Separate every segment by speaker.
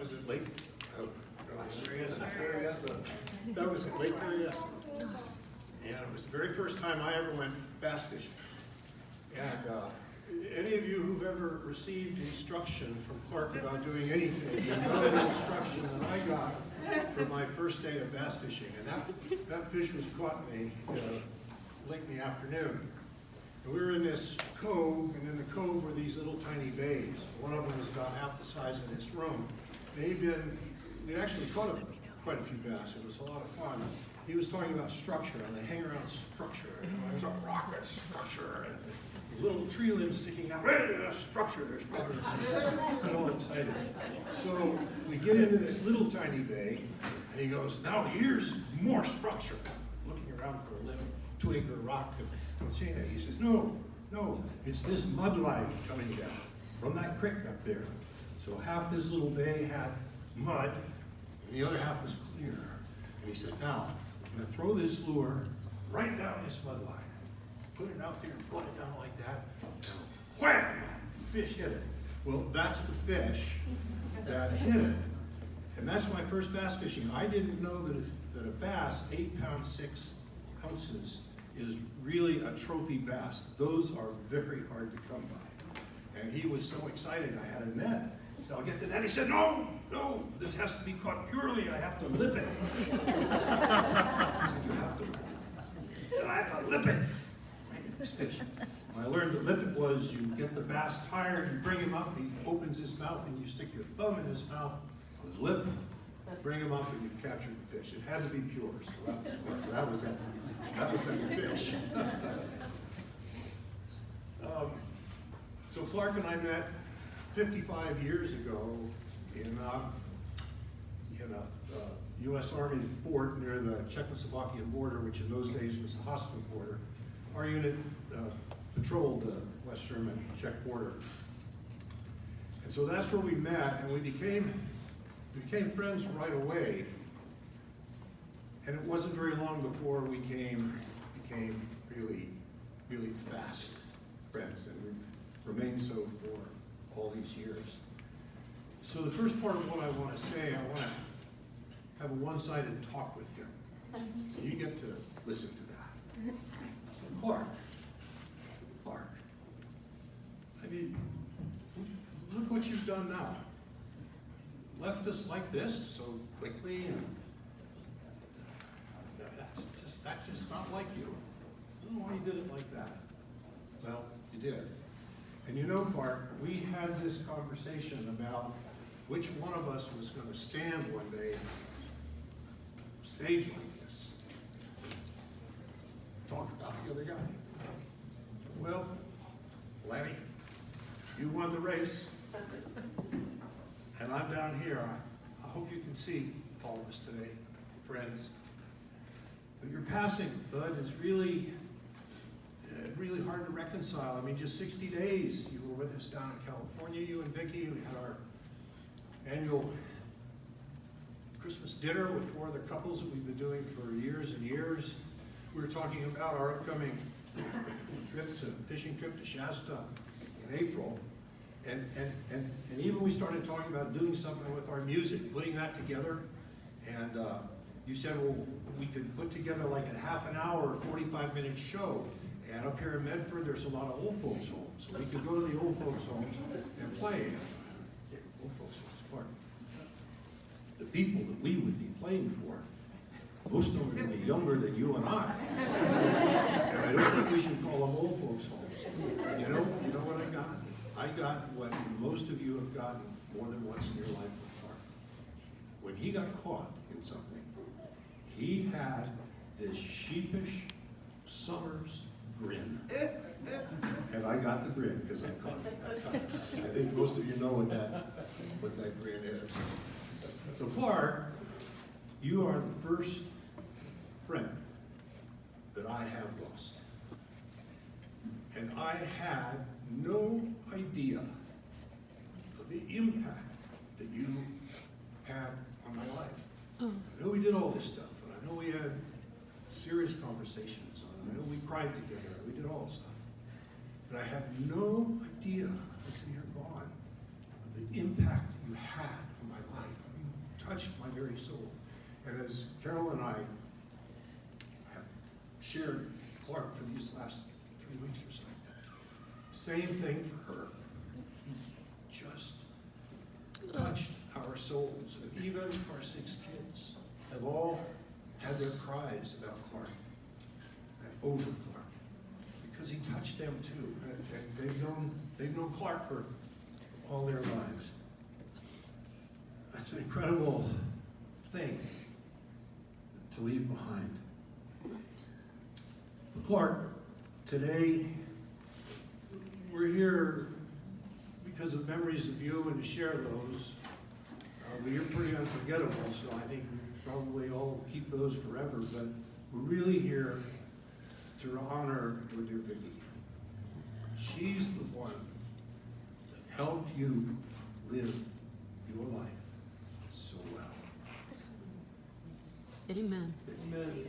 Speaker 1: was at Lake, oh, there he is. That was at Lake Marietta. And it was the very first time I ever went bass fishing. And any of you who've ever received instruction from Clark about doing anything, you know the instruction that I got for my first day of bass fishing. And that fish was caught in late in the afternoon. And we were in this cove, and in the cove were these little tiny bays. One of them was about half the size of this room. And we actually caught quite a few bass. It was a lot of fun. He was talking about structure, and they hang around structure. There's a rock at structure, and little tree limbs sticking out. Structure, there's probably all excited. So we get into this little tiny bay, and he goes, now here's more structure. Looking around for a limb, twig or rock. Don't say that. He says, no, it's this mud line coming down from that creek up there. So half this little bay had mud, and the other half was clear. And he said, now, I'm going to throw this lure right down this mud line. Put it out there and put it down like that. And wham! Fish hit it. Well, that's the fish that hit it. And that's my first bass fishing. I didn't know that a bass, 8 pounds 6 ounces, is really a trophy bass. Those are very hard to come by. And he was so excited. I had a net. He said, I'll get the net. He said, no, this has to be caught purely. I have to lip it. I said, you have to. He said, I have to lip it. This fish. When I learned to lip it was you get the bass tired, you bring him up, he opens his mouth, and you stick your thumb in his mouth on his lip, bring him up, and you capture the fish. It had to be pure, so that was that fish. So Clark and I met 55 years ago in a U.S. Army fort near the Czechoslovakian border, which in those days was a hostile border. Our unit patrolled the West German-Czech border. And so that's where we met, and we became friends right away. And it wasn't very long before we became really, really fast friends, and we've remained so for all these years. So the first part of what I want to say, I want to have a one-sided talk with him. So you get to listen to that. So Clark, I mean, look what you've done now. Left us like this so quickly, and that's just not like you. I don't know why you did it like that. Well, you did. And you know, Clark, we had this conversation about which one of us was going to stand one day on a stage like this. Talk about the other guy. Well, Larry, you won the race, and I'm down here. I hope you can see all of us today, friends. But your passing, Bud, is really hard to reconcile. I mean, just 60 days you were with us down in California, you and Vicki. We had our annual Christmas dinner with 4 other couples that we've been doing for years and years. We were talking about our upcoming fishing trip to Shasta in April. And even we started talking about doing something with our music, putting that together. And you said, well, we could put together like a half an hour, 45-minute show. And up here in Medford, there's a lot of old folks' homes. So we could go to the old folks' homes and play. Old folks' homes, Clark. The people that we would be playing for, most of them are going to be younger than you and I. And I don't think we should call them old folks' homes. You know what I got? I got what most of you have gotten more than once in your life with Clark. When he got caught in something, he had this sheepish summer's grin. And I got the grin because I caught it that time. I think most of you know what that grin is. So Clark, you are the first friend that I have lost. And I had no idea of the impact that you had on my life. I know we did all this stuff, and I know we had serious conversations, and I know we cried together, we did all this stuff. But I had no idea until you're gone of the impact you had on my life. touched my very soul. And as Carol and I have shared Clark for these last 3 weeks or so, same thing for her. He just touched our souls. And even our 6 kids have all had their cries about Clark and over Clark, because he touched them too. And they've known Clark for all their lives. That's an incredible thing to leave behind. Clark, today we're here because of memories of you and to share those. You're pretty unforgettable, so I think we probably all keep those forever, but we're really here to honor your dear Vicki. She's the one that helped you live your life so well.
Speaker 2: Amen.
Speaker 1: Amen.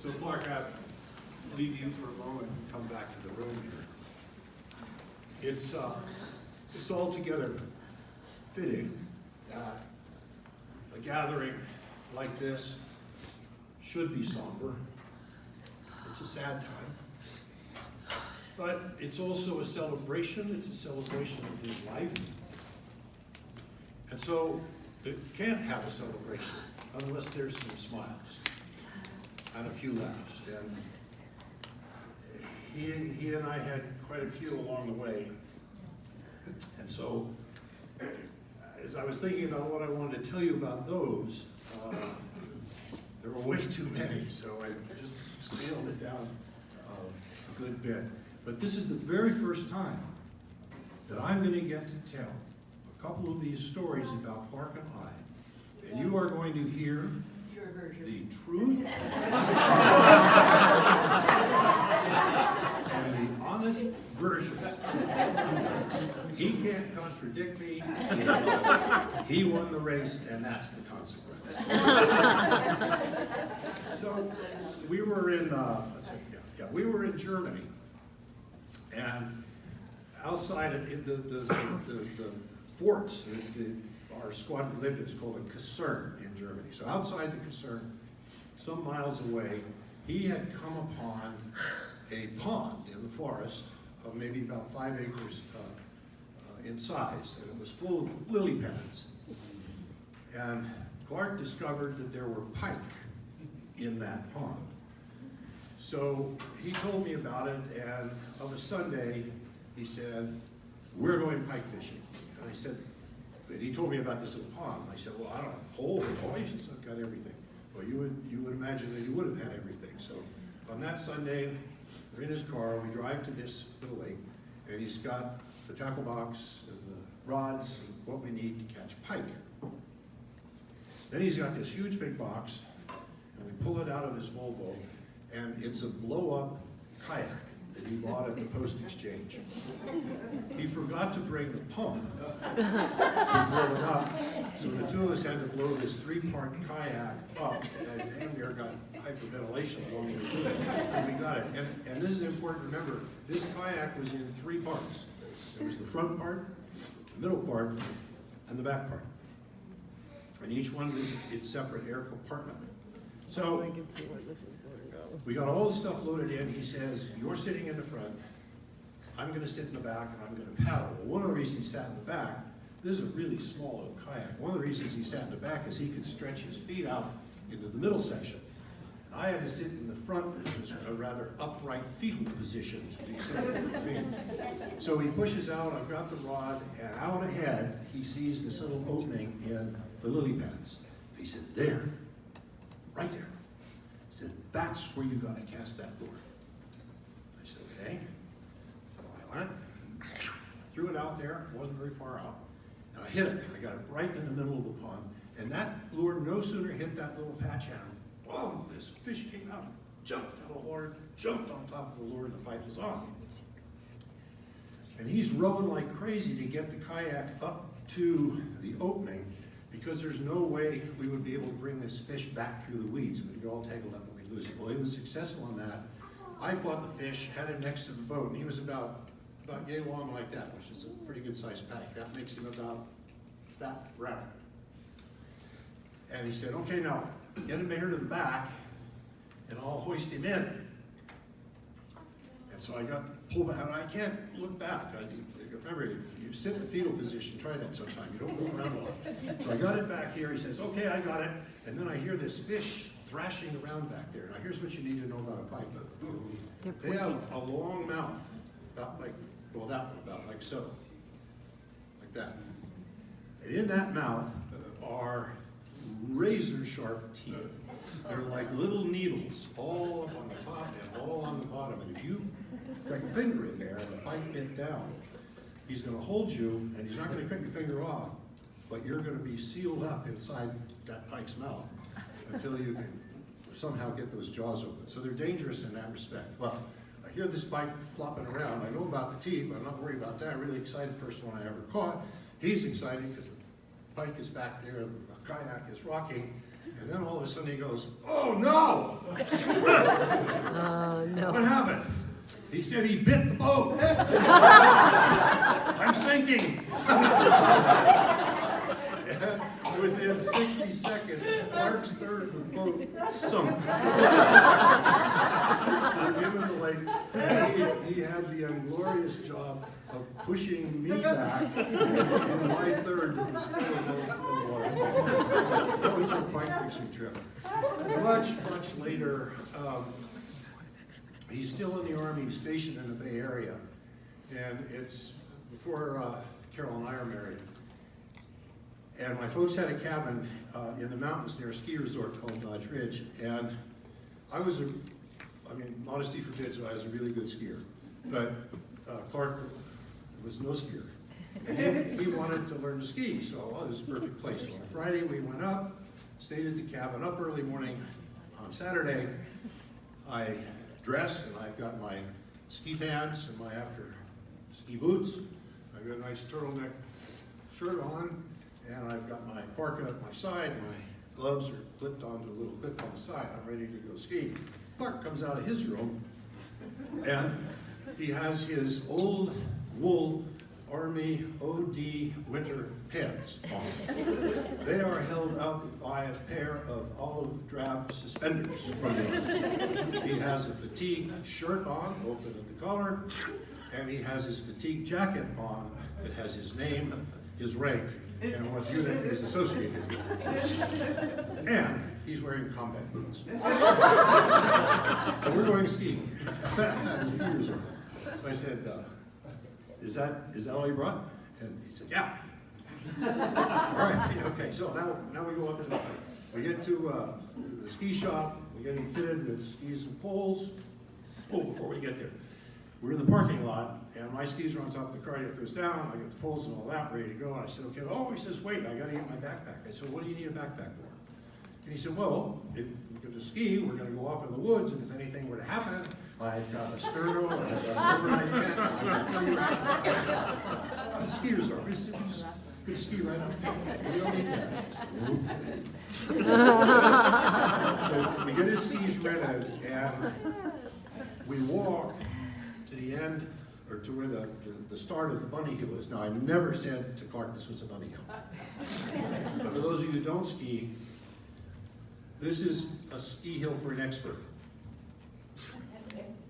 Speaker 1: So Clark, I'll leave you for a moment and come back to the room here. It's altogether fitting that a gathering like this should be somber. It's a sad time. But it's also a celebration. It's a celebration of his life. And so it can't have a celebration unless there's some smiles and a few laughs. And he and I had quite a few along the way. And so as I was thinking about what I wanted to tell you about those, there were way too many, so I just scaled it down a good bit. But this is the very first time that I'm going to get to tell a couple of these stories about Clark and I. And you are going to hear the truth and the honest version. He can't contradict me. He won the race, and that's the consequence. So we were in Germany, and outside in the forts, our squadron lived in, is called a Kaserne in Germany. So outside the Kaserne, some miles away, he had come upon a pond in the forest of maybe about 5 acres in size, and it was full of lily pads. And Clark discovered that there were pike in that pond. So he told me about it, and on a Sunday, he said, "We're going pike fishing." And I said, but he told me about this little pond. I said, "Well, I don't have poles or hoists, I've got everything." Well, you would imagine that he would have had everything. So on that Sunday, we're in his car, we drive to this little lake, and he's got the tackle box and the rods and what we need to catch pike. Then he's got this huge big box, and we pull it out of his Volvo, and it's a blow-up kayak that he bought at the post exchange. He forgot to bring the pump to blow it up, so the two of us had to blow this 3-part kayak up, and damn near got hyperventilation along the way. And we got it. And this is important to remember, this kayak was in 3 parts. There was the front part, the middle part, and the back part. And each one was its separate air compartment. So
Speaker 2: I can see where this is going to go.
Speaker 1: we got all the stuff loaded in. He says, "You're sitting in the front, I'm going to sit in the back, and I'm going to paddle." Well, one of the reasons he sat in the back, this is a really small little kayak. One of the reasons he sat in the back is he could stretch his feet out into the middle section. I had to sit in the front, which was a rather upright fetal position to be sitting for me. So he pushes out, I've got the rod, and out ahead, he sees this little opening in the lily pads. He said, "There, right there." He said, "That's where you got to cast that lure." I said, "Okay." So I went, threw it out there, it wasn't very far out. And I hit it, I got it right in the middle of the pond. And that lure no sooner hit that little patch hand, whoa, this fish came out jumped out of the water, jumped on top of the lure, and the fight was on. And he's rowing like crazy to get the kayak up to the opening, because there's no way we would be able to bring this fish back through the weeds. We'd get all tangled up and we'd lose it. Well, he was successful in that. I fought the fish, had him next to the boat, and he was about yay long like that, which is a pretty good sized pike. That makes him about that round. And he said, okay, now get him here to the back, and I'll hoist him in. And so I got pulled back, and I can't look back. Remember, if you sit in the fetal position, try that sometime. You don't move around a lot. So I got it back here. He says, okay, I got it. And then I hear this fish thrashing around back there. Now here's what you need to know about a pike. They have a long mouth, about like, well, that one, about like so. Like that. And in that mouth are razor sharp teeth. They're like little needles, all up on the top and all on the bottom. And if you stick a finger in there and the pike bit down, he's going to hold you, and he's not going to cut your finger off, but you're going to be sealed up inside that pike's mouth until you can somehow get those jaws open. So they're dangerous in that respect. Well, I hear this pike flopping around. I know about the teeth, but I'm not worried about that. I'm really excited. First one I ever caught. He's excited because the pike is back there, and the kayak is rocking. And then all of a sudden he goes, oh no!
Speaker 2: No.
Speaker 1: What happened? He said he bit the boat. I'm sinking. And within 60 seconds, Clark's third of the boat sunk. Him in the lake. And he had the inglorious job of pushing me back, and my third was still in the water. That was a pike fishing trip. Much later, he's still in the Army, he's stationed in the Bay Area, and it's before Carol and I are married. And my folks had a cabin in the mountains near a ski resort called Dodge Ridge, and I mean, modesty forbids, I was a really good skier, but Clark was no skier. And he wanted to learn to ski, so it was a perfect place. So on Friday we went up, stayed at the cabin up early morning. On Saturday, I dressed, and I've got my ski pants and my after ski boots. I've got a nice turtleneck shirt on, and I've got my parka at my side. My gloves are clipped onto a little clip on the side. I'm ready to go ski. Clark comes out of his room, and he has his old wool Army OD winter pants on. They are held up by a pair of olive drab suspenders from him. He has a fatigue shirt on, open at the collar, and he has his fatigue jacket on that has his name, his rank, and what unit is associated with. And he's wearing combat boots. And we're going skiing at his ski resort. So I said, is that all you brought? And he said, yeah. All right, okay, so now we go up to we get to the ski shop, we get him fitted with skis and poles. Oh, before we get there, we're in the parking lot, and my skis are on top of the car, it goes down, I got the poles and all that ready to go, and I said, okay, oh, he says, wait, I gotta get my backpack. I said, what do you need a backpack for? And he said, well, if we're gonna ski, we're gonna go off in the woods, and if anything were to happen, I've got a sterno, I've got an overnight tent, I've got some the ski resort. We just could ski right up. We don't need that. So we get his skis rented, and we walk to the end, or to where the start of the bunny hill is. Now, I never said to Clark this was a bunny hill. But for those of you who don't ski, this is a ski hill for an expert.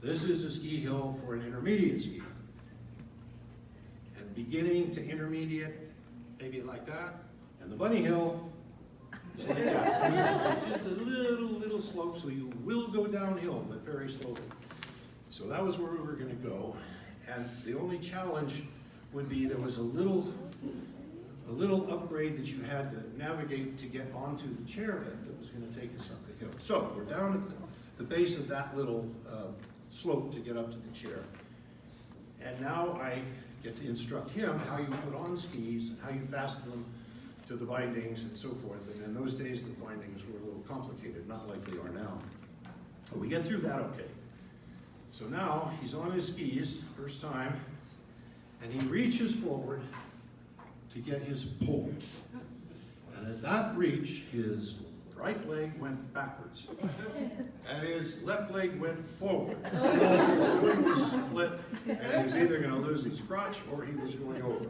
Speaker 1: This is a ski hill for an intermediate skier. And beginning to intermediate, maybe like that. And the bunny hill is like that. Just a little slope, so you will go downhill, but very slowly. So that was where we were going to go. And the only challenge would be there was a little upgrade that you had to navigate to get onto the chairlift that was going to take us up the hill. So we're down at the base of that little slope to get up to the chair. And now I get to instruct him how you put on skis and how you fasten them to the bindings and so forth. And in those days, the bindings were a little complicated, not like they are now. But we get through that okay. So now he's on his skis, first time, and he reaches forward to get his pole. And at that reach, his right leg went backwards, and his left leg went forward. He was doing this split, and he was either going to lose his crotch or he was going over.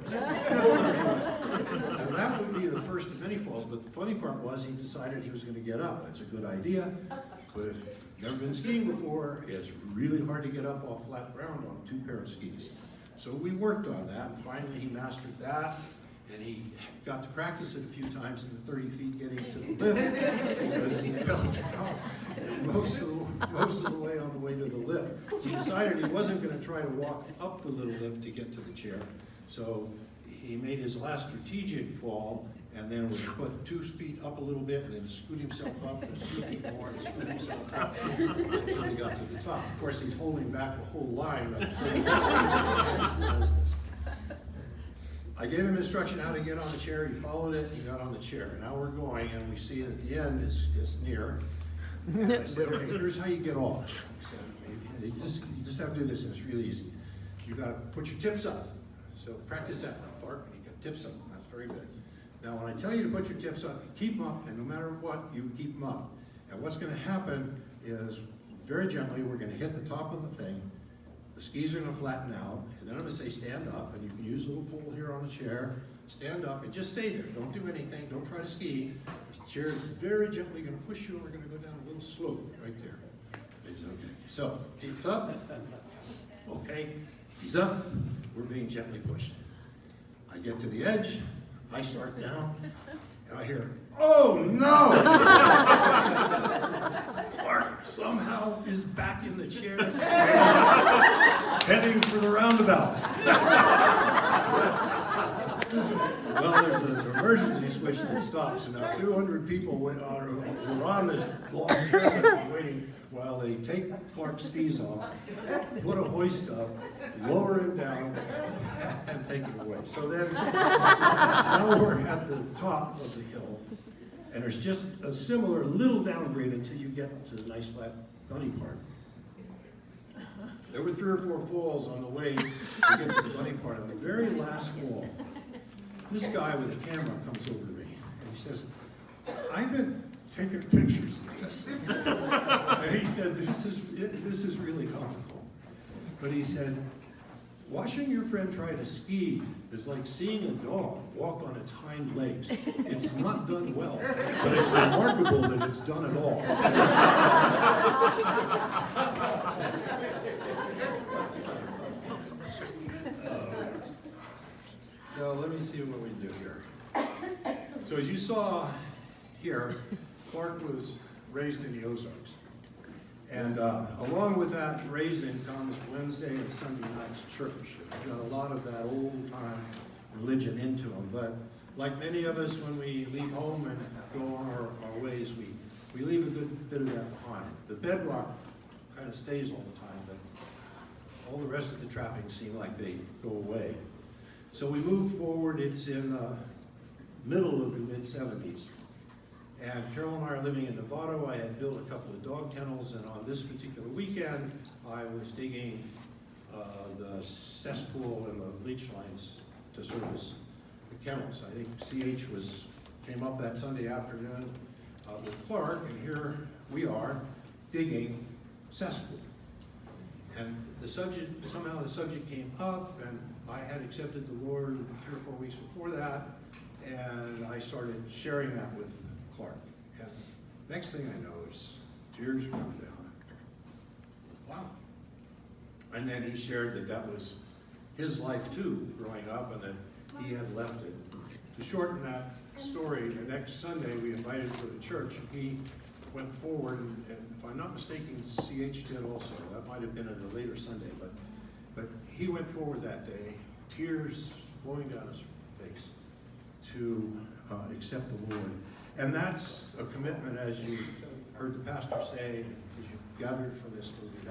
Speaker 1: And that would be the first of many falls, but the funny part was he decided he was going to get up. That's a good idea, but if you've never been skiing before, it's really hard to get up off flat ground on 2 pairs of skis. So we worked on that, and finally he mastered that. And he got to practice it a few times in the 30 feet getting to the lift because he fell down most of the way on the way to the lift. He decided he wasn't going to try to walk up the little lift to get to the chair. So he made his last strategic fall and then would put 2 feet up a little bit and then scoot himself up and 2 feet more and scoot himself up until he got to the top. Of course, he's holding back the whole line of 30 feet. I gave him instruction how to get on the chair. He followed it. He got on the chair. Now we're going, and we see that the end is near. And I said, okay, here's how you get off. He said, you just have to do this, and it's really easy. You got to put your tips up. So practice that now, Clark. You got tips up. That's very good. Now, when I tell you to put your tips up, keep them up, and no matter what, you keep them up. And what's going to happen is, very gently, we're going to hit the top of the thing. The skis are going to flatten out, and then I'm going to say stand up, and you can use a little pole here on the chair. Stand up and just stay there. Don't do anything. Don't try to ski. The chair is very gently going to push you, and we're going to go down a little slope right there. Okay. So, teeth up. Okay. He's up. We're being gently pushed. I get to the edge. I start down, and I hear, oh no! Clark somehow is back in the chair, heading for the roundabout. Well, there's an emergency switch that stops, and now 200 people were on this long trail waiting while they take Clark's skis off, put a hoist up, lower him down, and take him away. So then, now we're at the top of the hill, and there's just a similar little downgrade until you get to the nice flat bunny part. There were 3 or 4 falls on the way to get to the bunny part. On the very last fall, this guy with a camera comes over to me, and he says, I've been taking pictures of this. And he said, this is really comical. But he said, watching your friend try to ski is like seeing a dog walk on its hind legs. It's not done well, but it's remarkable that it's done at all. So let me see what we do here. So as you saw here, Clark was raised in the Ozarks. And along with that raising comes Wednesday and Sunday night's church. We've got a lot of that old-time religion into them. But like many of us, when we leave home and go on our ways, we leave a good bit of that behind. The bedrock kind of stays all the time, but all the rest of the trappings seem like they go away. So we move forward. It's in the middle of the mid-70s. And Carol and I are living in Novato. I had built a couple of dog kennels, and on this particular weekend, I was digging the cesspool and the bleach lines to service the kennels. I think CH came up that Sunday afternoon with Clark, and here we are digging cesspool. And somehow the subject came up, and I had accepted the Lord 3 or 4 weeks before that, and I started sharing that with Clark. And next thing I know is tears come down. Wow. And then he shared that was his life too, growing up, and that he had left it. To shorten that story, the next Sunday we invited him to the church, and he went forward, and if I'm not mistaken, CH did also. That might have been at a later Sunday, but he went forward that day, tears flowing down his face, to accept the Lord. And that's a commitment, as you heard the pastor say, as you gathered from this movie,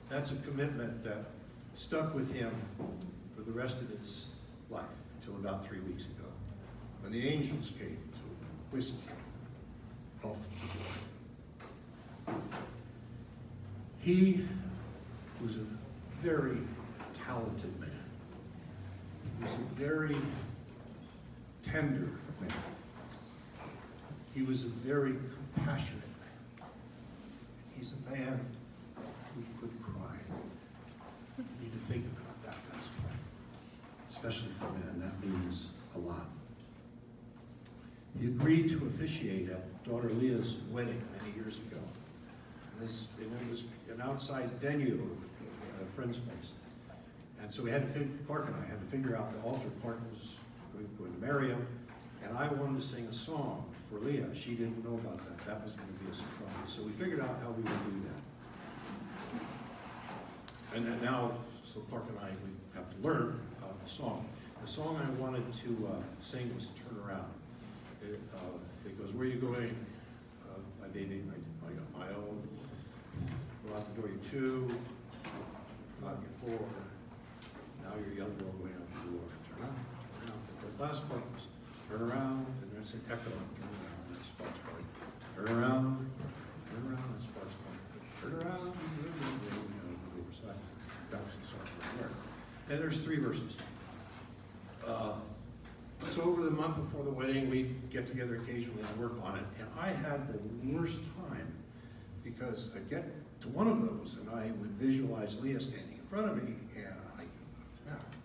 Speaker 1: that's a commitment that stuck with him for the rest of his life, until about 3 weeks ago, when the angels came to whisk him off to glory. He was a very talented man. He was a very tender man. He was a very compassionate man. He's a man who could cry. You need to think about that, that's why. Especially for men, that means a lot. He agreed to officiate at daughter Leah's wedding many years ago. And it was an outside venue at a friend's place. And so Clark and I had to figure out the altar. Clark was going to marry him, and I wanted to sing a song for Leah. She didn't know about that. That was going to be a surprise. So we figured out how we would do that. And then now, so Clark and I, we have to learn the song. The song I wanted to sing was Turn Around. It goes, where are you going, my baby, my own. Go out the door, you're 2, out you're 4. Now you're a young girl going out the door. Turn around, turn around. The last part was turn around, and there's an echo. Turn around, that's Sparks' part. Turn around, that's Sparks' part. Turn around, so that was the song right there. And there's 3 verses. So over the month before the wedding, we get together occasionally and work on it. And I had the worst time because I'd get to one of those and I would visualize Leah standing in front of me, and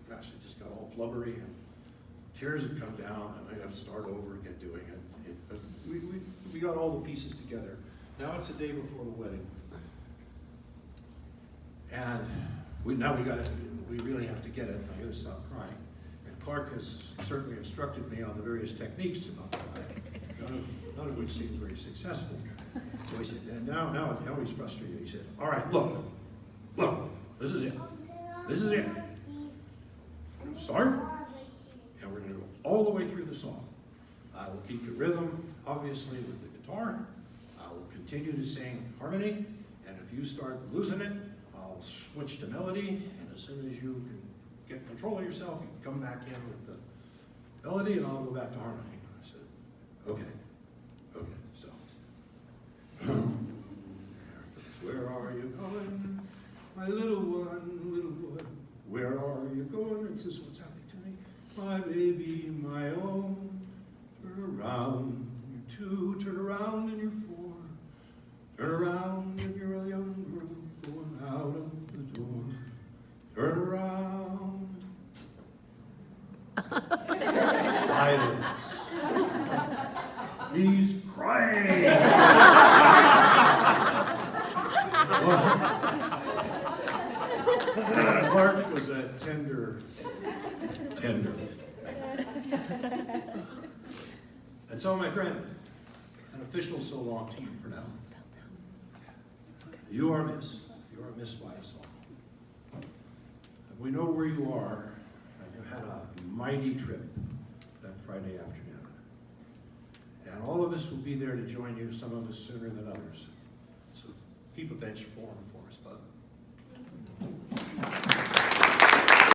Speaker 1: it just got all blubbery and tears had come down, and I got to start over again doing it. But we got all the pieces together. Now it's the day before the wedding, and we really have to get it. I got to stop crying. Clark has certainly instructed me on the various techniques to not cry, none of which seemed very successful. So he said, and now he's frustrated. He said, all right, look, this is it. Start, and we're going to go all the way through the song. I will keep the rhythm, obviously, with the guitar. I will continue to sing harmony, and if you start losing it, I'll switch to melody, and as soon as you can get control of yourself, you can come back in with the melody, and I'll go back to harmony. I said, okay, so. Where are you going, my little one, where are you going? This is what's happening to me. My baby, my own, turn around, you're 2, turn around and you're 4. Turn around and you're a young girl going out of the door. Turn around. Silence. He's crying. Clark was a tender. And so, my friend, an official so long to you for now. You are missed. You are missed by us all. We know where you are, and you had a mighty trip that Friday afternoon. And all of us will be there to join you, some of us sooner than others. So keep a bench warm for us, bud.